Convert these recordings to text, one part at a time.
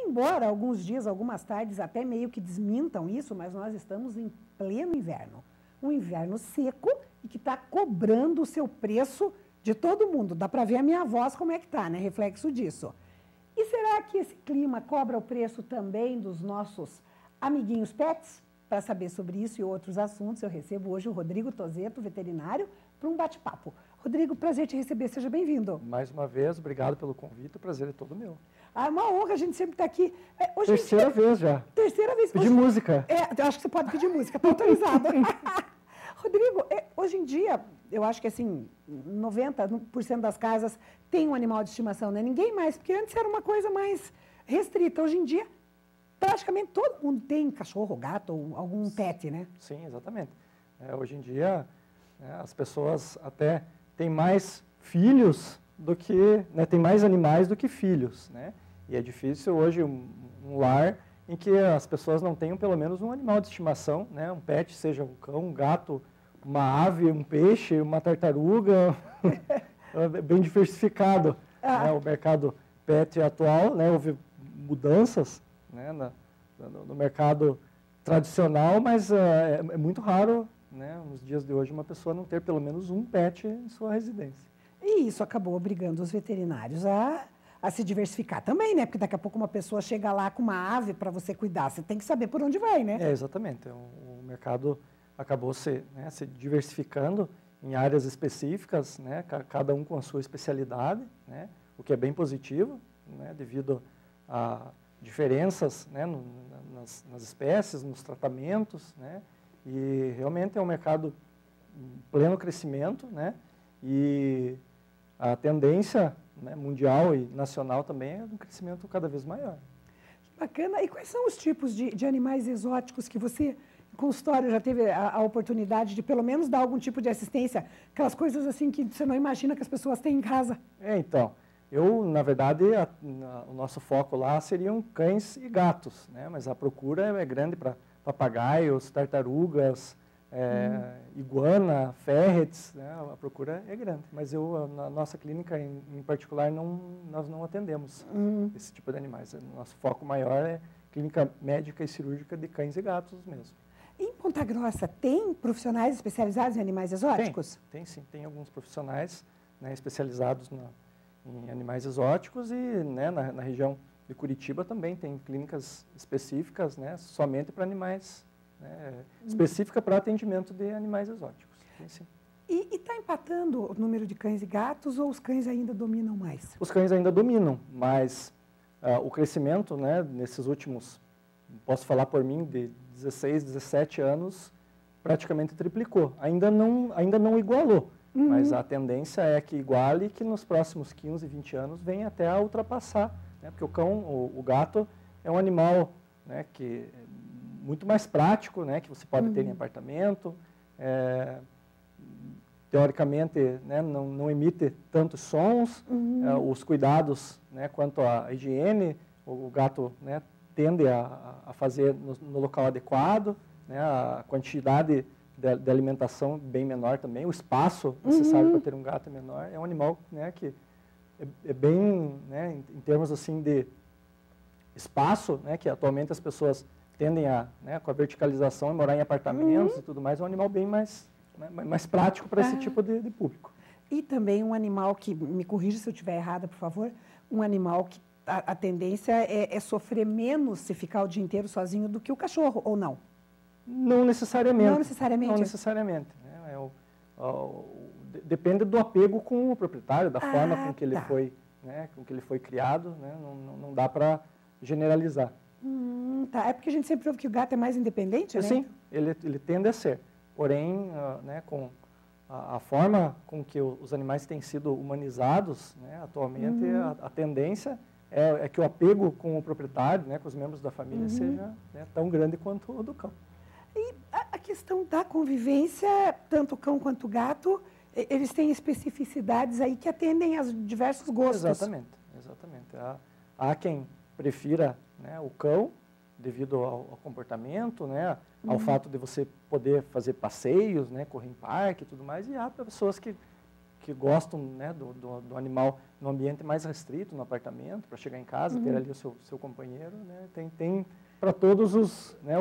embora alguns dias, algumas tardes até meio que desmintam isso, mas nós estamos em pleno inverno. Um inverno seco e que está cobrando o seu preço de todo mundo. Dá para ver a minha voz como é que está, né? Reflexo disso. E será que esse clima cobra o preço também dos nossos amiguinhos pets? Para saber sobre isso e outros assuntos, eu recebo hoje o Rodrigo Tozeto, veterinário, para um bate-papo. Rodrigo, prazer te receber, seja bem-vindo. Mais uma vez, obrigado pelo convite, o prazer é todo meu. Ah, é uma honra, a gente sempre está aqui. Hoje Terceira vez já. Terceira vez. Pedir música. Eu acho que você pode pedir música, está autorizado. Rodrigo, hoje em dia, eu acho que assim, 90% das casas tem um animal de estimação, né? Ninguém mais, porque antes era uma coisa mais restrita. Hoje em dia, praticamente todo mundo tem cachorro, gato ou algum pet, né? Sim, exatamente. Hoje em dia, as pessoas até têm mais filhos do que, tem mais animais do que filhos, né? E é difícil hoje um lar em que as pessoas não tenham pelo menos um animal de estimação, né? Um pet, seja um cão, um gato, uma ave, um peixe, uma tartaruga, bem diversificado. Né? O mercado pet atual, né? Houve mudanças, né? No mercado tradicional, mas é muito raro, né? Nos dias de hoje, uma pessoa não ter pelo menos um pet em sua residência. E isso acabou obrigando os veterinários a se diversificar também, né? Porque daqui a pouco uma pessoa chega lá com uma ave para você cuidar, você tem que saber por onde vai, né? Exatamente. O mercado acabou se diversificando em áreas específicas, né? Cada um com a sua especialidade, né? O que é bem positivo, né? Devido a diferenças, né? nas espécies, nos tratamentos, né? E realmente é um mercado em pleno crescimento, né? E a tendência, né, mundial e nacional também é um crescimento cada vez maior. Bacana. E quais são os tipos de animais exóticos que você, em consultório, já teve a oportunidade de pelo menos dar algum tipo de assistência? Aquelas coisas assim que você não imagina que as pessoas têm em casa. Então, na verdade, o nosso foco lá seriam cães e gatos, né? Mas a procura é grande para papagaios, tartarugas, iguana, ferrets, né? A procura é grande. Mas na nossa clínica, em particular, nós não atendemos esse tipo de animais. O nosso foco maior é clínica médica e cirúrgica de cães e gatos mesmo. Em Ponta Grossa, tem profissionais especializados em animais exóticos? Tem sim. Tem alguns profissionais, né, especializados em animais exóticos e, né, na região de Curitiba também tem clínicas específicas, né, somente para animais, né, específica para atendimento de animais exóticos. Sim. E está empatando o número de cães e gatos ou os cães ainda dominam mais? Os cães ainda dominam, mas o crescimento, né, nesses últimos, posso falar por mim, de 16, 17 anos, praticamente triplicou. Ainda não igualou, mas a tendência é que iguale e que nos próximos 15, 20 anos venha até a ultrapassar. Né, porque o cão, o gato, é um animal, né, que é muito mais prático, né, que você pode ter em apartamento, teoricamente, né, não emite tantos sons, os cuidados, né, quanto à higiene, o gato, né, tende a fazer no local adequado, né, a quantidade de alimentação bem menor também, o espaço necessário para ter um gato é menor, é um animal, né, que é bem, né, em termos assim de espaço, né, que atualmente as pessoas tendem né, com a verticalização, morar em apartamentos e tudo mais, é um animal bem mais prático para esse tipo de público. E também um animal que, me corrija se eu estiver errada, por favor, um animal que a tendência é sofrer menos se ficar o dia inteiro sozinho do que o cachorro, ou não? Não necessariamente. Não necessariamente? Não necessariamente. Né? Depende do apego com o proprietário, da forma com que ele foi, né, com que ele foi criado, né? Não dá para generalizar. É porque a gente sempre ouve que o gato é mais independente, né? Sim, ele tende a ser. Porém, né, com a forma com que os animais têm sido humanizados, né, atualmente, a tendência é que o apego com o proprietário, né, com os membros da família, seja, né, tão grande quanto o do cão. E a questão da convivência, tanto o cão quanto o gato, eles têm especificidades aí que atendem a diversos gostos. Exatamente. Há quem prefira, né, o cão, devido ao comportamento, né, ao fato de você poder fazer passeios, né, correr em parque e tudo mais, e há pessoas que que gostam, né, do animal no ambiente mais restrito, no apartamento, para chegar em casa, ter ali o seu companheiro, né? Tem para todos os, né,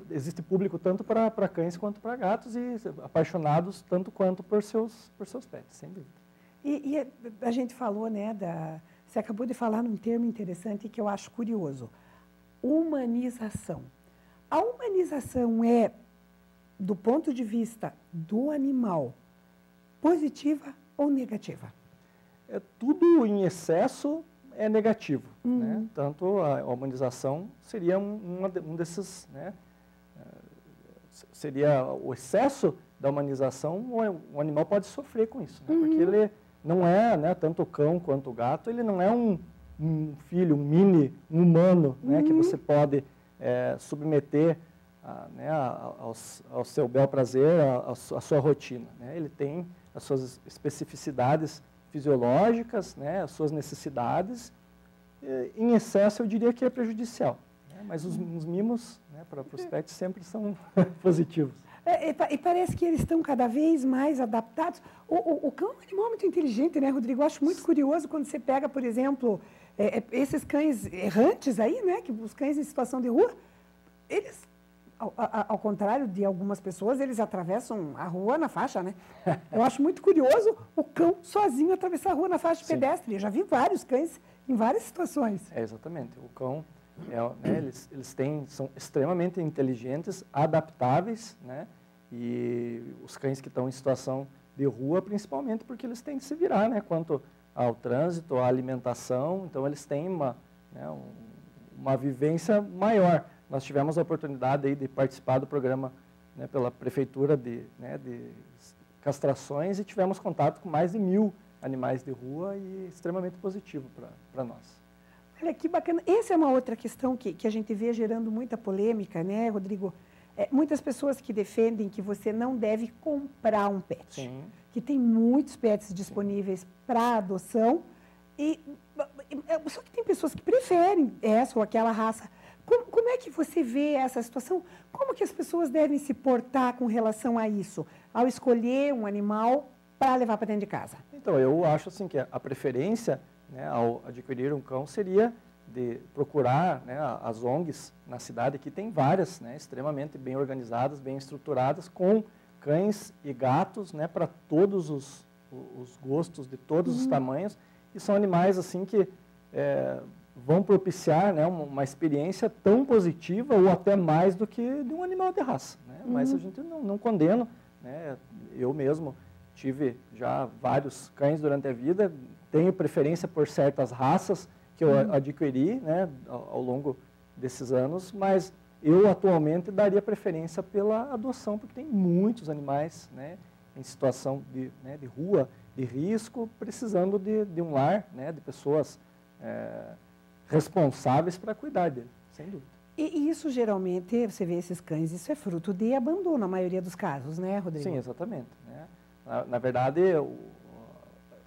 existe público tanto para cães quanto para gatos e apaixonados tanto quanto por seus pets, sem dúvida. E a gente falou, né, você acabou de falar num termo interessante que eu acho curioso, humanização. A humanização é, do ponto de vista do animal, positiva ou negativa? Tudo em excesso é negativo, né? Tanto a humanização seria um desses, né? Seria o excesso da humanização, o animal pode sofrer com isso, né? Porque ele não é, né, tanto o cão quanto o gato, ele não é um filho, um humano, né, que você pode submeter né, ao seu bel prazer, à sua rotina, né? Ele tem as suas especificidades fisiológicas, né, as suas necessidades. Em excesso, eu diria que é prejudicial, né? Mas os mimos, né, para os pets sempre são positivos. E parece que eles estão cada vez mais adaptados. O cão é um animal muito inteligente, né, Rodrigo? Eu acho muito curioso quando você pega, por exemplo, esses cães errantes aí, né, que os cães em situação de rua, eles, ao contrário de algumas pessoas, eles atravessam a rua na faixa, né? Eu acho muito curioso o cão sozinho atravessar a rua na faixa de pedestre. Eu já vi vários cães em várias situações. Exatamente. O cão, né, eles são extremamente inteligentes, adaptáveis, né? E os cães que estão em situação de rua, principalmente porque eles têm que se virar, né, quanto ao trânsito, à alimentação. Então, eles têm uma vivência maior. Nós tivemos a oportunidade aí de participar do programa, né, pela prefeitura de castrações e tivemos contato com mais de 1000 animais de rua e extremamente positivo para nós. Olha que bacana. Essa é uma outra questão que a gente vê gerando muita polêmica, né, Rodrigo? Muitas pessoas que defendem que você não deve comprar um pet. Sim. Que tem muitos pets disponíveis para adoção. Só que tem pessoas que preferem essa ou aquela raça. Como é que você vê essa situação? Como que as pessoas devem se portar com relação a isso? Ao escolher um animal para levar para dentro de casa? Então, eu acho assim que a preferência, né, ao adquirir um cão seria de procurar, né, as ONGs na cidade, que tem várias, né, extremamente bem organizadas, bem estruturadas, com cães e gatos, né, para todos os gostos, de todos os tamanhos, e são animais assim que vão propiciar, né, uma experiência tão positiva ou até mais do que de um animal de raça, né? Mas a gente não condena, né? Eu mesmo tive já vários cães durante a vida, tenho preferência por certas raças que eu adquiri, né, ao longo desses anos, mas eu atualmente daria preferência pela adoção, porque tem muitos animais, né, em situação de rua, de risco, precisando de um lar, né, de pessoas responsáveis para cuidar dele, sem dúvida. E isso geralmente, você vê esses cães, isso é fruto de abandono, na maioria dos casos, né, Rodrigo? Sim, exatamente, né? Na verdade,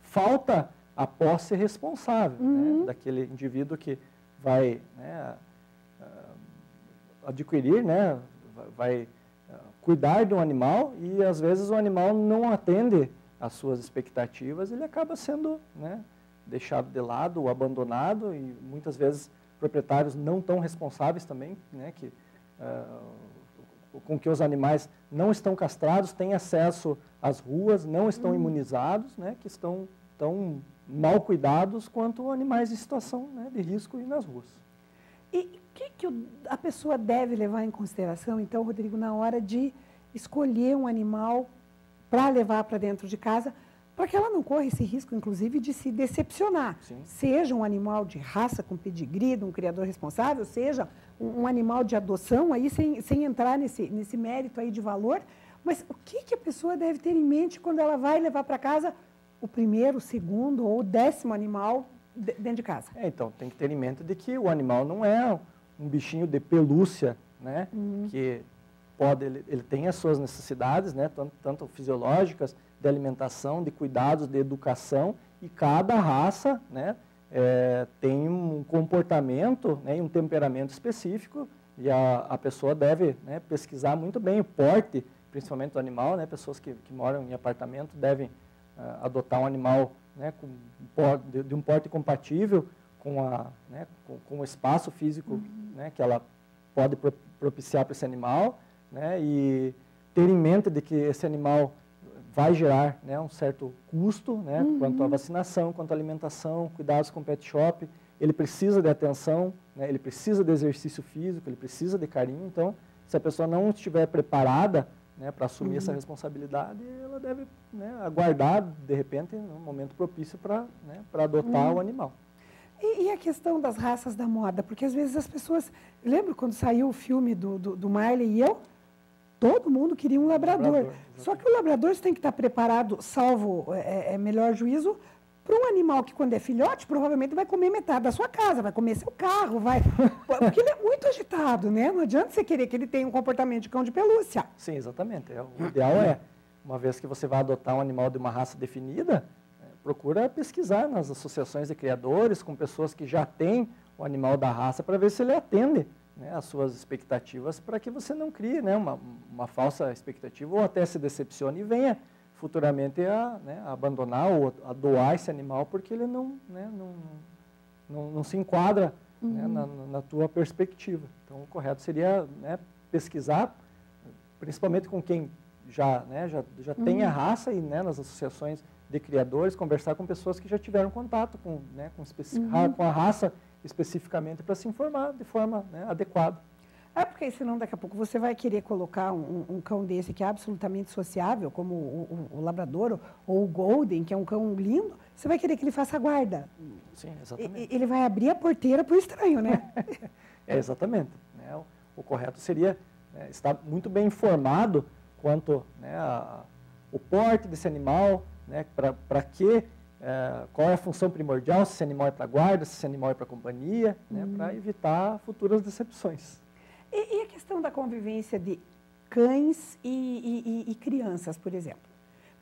falta a posse responsável, né, daquele indivíduo que vai, né, adquirir, né, vai cuidar de um animal e às vezes o animal não atende às suas expectativas, ele acaba sendo, né, deixado de lado ou abandonado, e muitas vezes proprietários não tão responsáveis também, né, com que os animais não estão castrados, têm acesso às ruas, não estão imunizados, né, que estão tão mal cuidados quanto animais em situação, né, de risco e nas ruas. E o que a pessoa deve levar em consideração, então, Rodrigo, na hora de escolher um animal para levar para dentro de casa, para que ela não corra esse risco, inclusive, de se decepcionar? Sim. Seja um animal de raça com pedigree, de um criador responsável, seja um animal de adoção, aí sem entrar nesse mérito aí de valor, mas o que a pessoa deve ter em mente quando ela vai levar para casa o primeiro, o segundo ou o 10º animal dentro de casa? Então, tem que ter em mente de que o animal não é um bichinho de pelúcia, né, que ele tem as suas necessidades, né, tanto fisiológicas, de alimentação, de cuidados, de educação, e cada raça, né, tem um comportamento, né, e um temperamento específico, e a pessoa deve, né, pesquisar muito bem o porte principalmente do animal, né, pessoas que moram em apartamento devem adotar um animal, né, de um porte compatível com o espaço físico, né, que ela pode propiciar para esse animal, né, e ter em mente de que esse animal vai gerar, né, um certo custo, né, quanto à vacinação, quanto à alimentação, cuidados com o pet shop. Ele precisa de atenção, né, ele precisa de exercício físico, ele precisa de carinho. Então, se a pessoa não estiver preparada, né, para assumir essa responsabilidade, ela deve, né, aguardar, de repente, um momento propício para, né, adotar o animal. E a questão das raças da moda? Porque às vezes as pessoas... Lembra quando saiu o filme do Marley e eu? Todo mundo queria um labrador. Só que o labrador você tem que estar preparado, salvo melhor juízo, para um animal que, quando é filhote, provavelmente vai comer metade da sua casa, vai comer seu carro, vai... Porque ele é muito agitado, né? Não adianta você querer que ele tenha um comportamento de cão de pelúcia. Sim, exatamente. O ideal é, uma vez que você vai adotar um animal de uma raça definida, procura pesquisar nas associações de criadores, com pessoas que já têm o animal da raça, para ver se ele atende, né, as suas expectativas, para que você não crie, né, uma falsa expectativa ou até se decepcione e venha futuramente a abandonar ou a doar esse animal porque ele não se enquadra, né, na tua perspectiva. Então, o correto seria, né, pesquisar, principalmente com quem já tem a raça e, né, nas associações de criadores, conversar com pessoas que já tiveram contato com a raça especificamente para se informar de forma, né, adequada. Porque senão daqui a pouco você vai querer colocar um cão desse que é absolutamente sociável, como o labrador ou o golden, que é um cão lindo, você vai querer que ele faça guarda. Sim, exatamente. Ele vai abrir a porteira para o estranho, né? Exatamente. Né? O correto seria, né, estar muito bem informado quanto, né, o porte desse animal, né, para quê, qual é a função primordial, se esse animal é para guarda, se esse animal é para companhia, né, para evitar futuras decepções. E a questão da convivência de cães e crianças, por exemplo?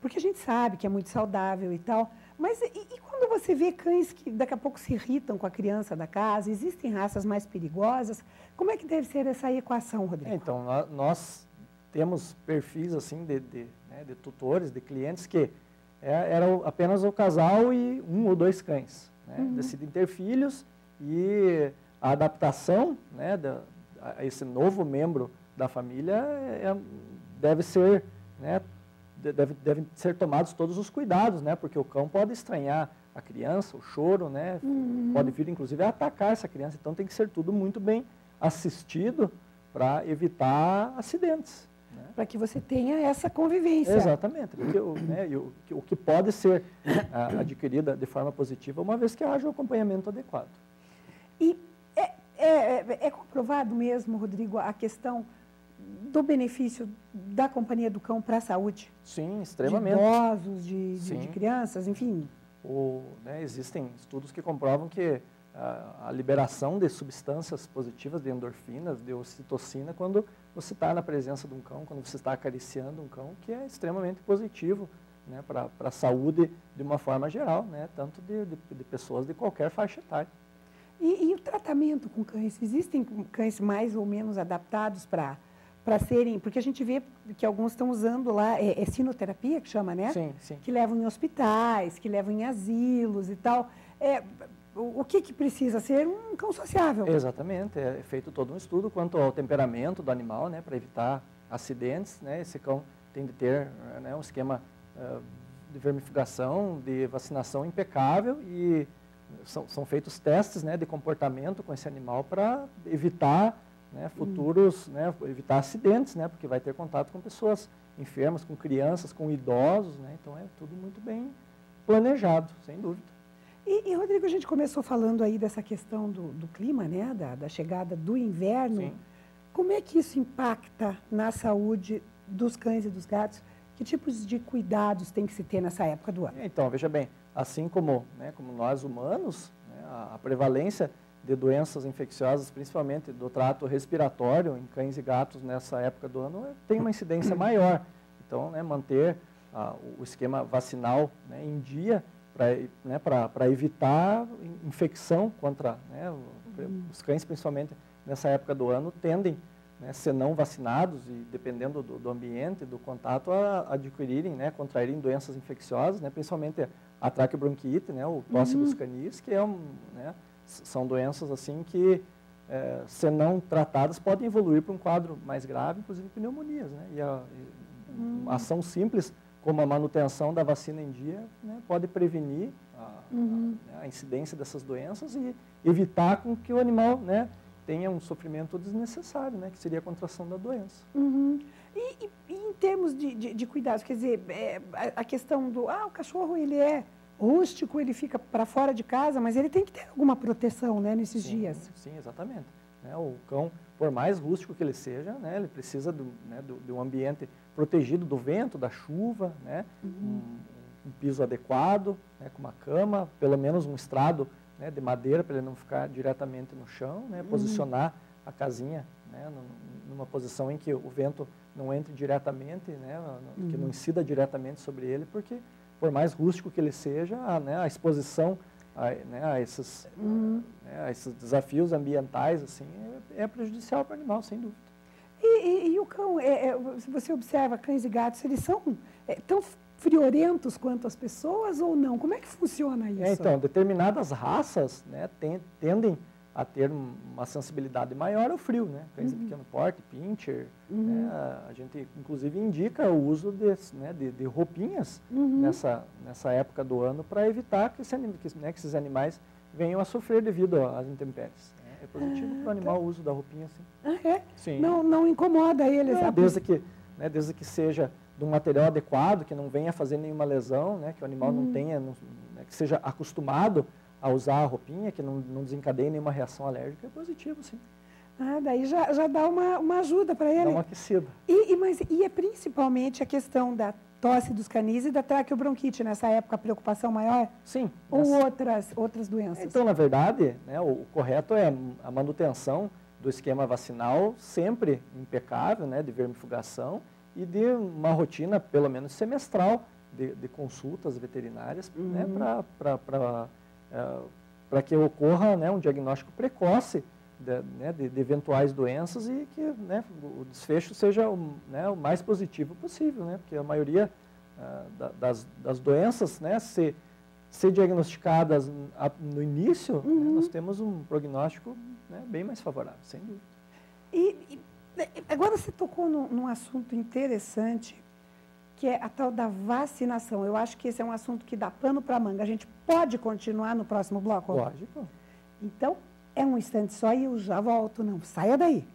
Porque a gente sabe que é muito saudável e tal, mas e quando você vê cães que daqui a pouco se irritam com a criança da casa, existem raças mais perigosas, como é que deve ser essa equação, Rodrigo? Então, nós temos perfis assim de tutores, de clientes que era apenas o casal e 1 ou 2 cães, né? Decidem ter filhos e a adaptação, né, a esse novo membro da família deve ser, né, devem ser tomados todos os cuidados, né, porque o cão pode estranhar a criança, o choro, né, pode vir inclusive a atacar essa criança, então tem que ser tudo muito bem assistido para evitar acidentes. Né? Para que você tenha essa convivência. Exatamente, porque o que pode ser adquirido de forma positiva, uma vez que haja o acompanhamento adequado. E é comprovado mesmo, Rodrigo, a questão do benefício da companhia do cão para a saúde? Sim, extremamente. De idosos, de crianças, enfim. Existem estudos que comprovam que a liberação de substâncias positivas, de endorfinas, de ocitocina, quando você está na presença de um cão, quando você está acariciando um cão, que é extremamente positivo, né, para a saúde de uma forma geral, né, tanto de pessoas de qualquer faixa etária. E o tratamento com cães? Existem cães mais ou menos adaptados para serem... Porque a gente vê que alguns estão usando lá, sinoterapia que chama, né? Sim, sim. Que levam em hospitais, que levam em asilos e tal. O que precisa ser um cão sociável? Exatamente. É feito todo um estudo quanto ao temperamento do animal, né, para evitar acidentes. Né? Esse cão tem de ter, né, um esquema de vermifugação, de vacinação impecável e... São feitos testes, né, de comportamento com esse animal para evitar, né, futuros, né, evitar acidentes, né, porque vai ter contato com pessoas enfermas, com crianças, com idosos, né, então é tudo muito bem planejado, sem dúvida. E Rodrigo, a gente começou falando aí dessa questão do clima, né, da chegada do inverno. Sim. Como é que isso impacta na saúde dos cães e dos gatos? Que tipos de cuidados tem que se ter nessa época do ano? Então, veja bem, assim como nós humanos, né, a prevalência de doenças infecciosas, principalmente do trato respiratório em cães e gatos nessa época do ano, tem uma incidência maior. Então, né, manter o esquema vacinal, né, em dia para evitar infecção contra, né, os cães, principalmente nessa época do ano, tendem né, se não vacinados e dependendo do ambiente, do contato, adquirirem, né, contraírem doenças infecciosas, né, principalmente a traqueobronquite, né, o tóxicos canis, que né, são doenças assim que, se não tratadas, podem evoluir para um quadro mais grave, inclusive pneumonias, né, e uma ação simples como a manutenção da vacina em dia, né, pode prevenir a incidência dessas doenças e evitar com que o animal, né, tenha um sofrimento desnecessário, né, que seria a contração da doença. E em termos de cuidados, quer dizer, a questão do, o cachorro ele é rústico, ele fica para fora de casa, mas ele tem que ter alguma proteção, né, nesses dias. Sim, exatamente. Né, o cão, por mais rústico que ele seja, né, ele precisa de um ambiente protegido do vento, da chuva, né, um piso adequado, né, com uma cama, pelo menos um estrado, né, de madeira para ele não ficar diretamente no chão, né, posicionar a casinha, né, numa posição em que o vento não entre diretamente, né, que não incida diretamente sobre ele, porque por mais rústico que ele seja, a exposição a esses desafios ambientais assim, é prejudicial para o animal, sem dúvida. E o cão, se você observa cães e gatos, eles são tão friorentos quanto as pessoas ou não? Como é que funciona isso? Então, determinadas raças, né, tendem a ter uma sensibilidade maior ao frio, né? Cães de pequeno porte, pincher, né, a gente inclusive indica o uso de roupinhas nessa época do ano para evitar que esses animais venham a sofrer devido às intempéries. É positivo para o animal o uso da roupinha, sim. Sim. Não incomoda eles? Desde que seja de um material adequado, que não venha fazer nenhuma lesão, né, que o animal não tenha, que seja acostumado a usar a roupinha, que não desencadeie nenhuma reação alérgica, é positivo, sim. Daí já dá uma ajuda para ele. Dá uma aquecida. E é principalmente a questão da tosse dos canis e da traqueobronquite, nessa época, a preocupação maior? Sim. Ou outras doenças? Então, na verdade, né, o correto é a manutenção do esquema vacinal sempre impecável, né, de vermifugação e de uma rotina, pelo menos semestral, de consultas veterinárias, né, para que ocorra, né, um diagnóstico precoce de eventuais doenças e que, né, o desfecho seja o mais positivo possível, né, porque a maioria das doenças, né, se diagnosticadas no início, né, nós temos um prognóstico, né, bem mais favorável, sem dúvida. E agora você tocou num assunto interessante, que é a tal da vacinação. Eu acho que esse é um assunto que dá pano para manga. A gente pode continuar no próximo bloco? Lógico. Então, é um instante só e eu já volto. Não saia daí.